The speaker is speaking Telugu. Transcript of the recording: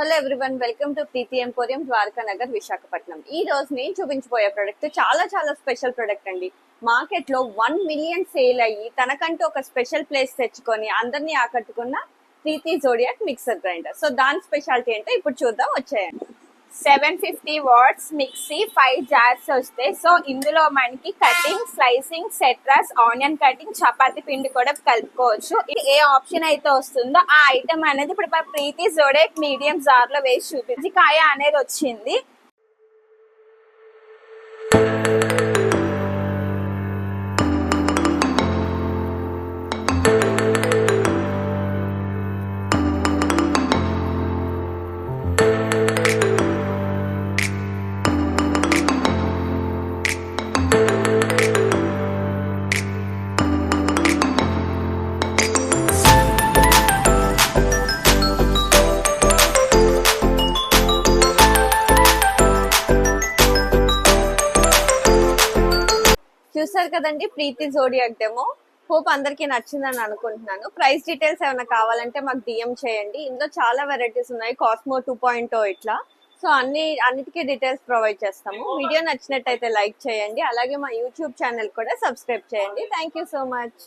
Hello everyone, welcome to Preethi emporium, Dwaraka Nagar, Visakhapatnam. ఈ రోజు నేను చూపించబోయే ప్రొడక్ట్ చాలా స్పెషల్ ప్రొడక్ట్ అండి. మార్కెట్ లో 1 మిలియన్ సేల్ అయ్యి తనకంటూ ఒక స్పెషల్ ప్లేస్ తెచ్చుకొని అందరినీ ఆకట్టుకున్న Preethi zodiac mixer grinder. So దాని స్పెషాలిటీ ఏంటో ఇప్పుడు చూద్దాం, వచ్చేయండి. 750 వాట్స్ మిక్సీ, 5 జార్స్ వస్తాయి. సో ఇందులో మనకి కటింగ్, స్లైసింగ్, సెట్రాస్, ఆనియన్ కటింగ్, చపాతీ పిండి కూడా కలుపుకోవచ్చు. ఏ ఆప్షన్ అయితే వస్తుందో ఆ ఐటమ్ అనేది ఇప్పుడు మన ప్రీతి జోడియాక్ మీడియం జార్ లో వేసి చూపించి కాయ అనేది వచ్చింది. చూసారు కదండి ప్రీతి జోడియాక్ డెమో. హోప్ అందరికి నచ్చిందని అనుకుంటున్నాను. ప్రైస్ డీటెయిల్స్ ఏమైనా కావాలంటే మాకు డిఎం చేయండి. ఇందులో చాలా వెరైటీస్ ఉన్నాయి, కాస్మో 2.0 ఇట్లా. సో అన్నిటికీ డీటెయిల్స్ ప్రొవైడ్ చేస్తాము. వీడియో నచ్చినట్టయితే లైక్ చేయండి, అలాగే మా యూట్యూబ్ ఛానల్ కూడా సబ్స్క్రైబ్ చేయండి. Thank you so much.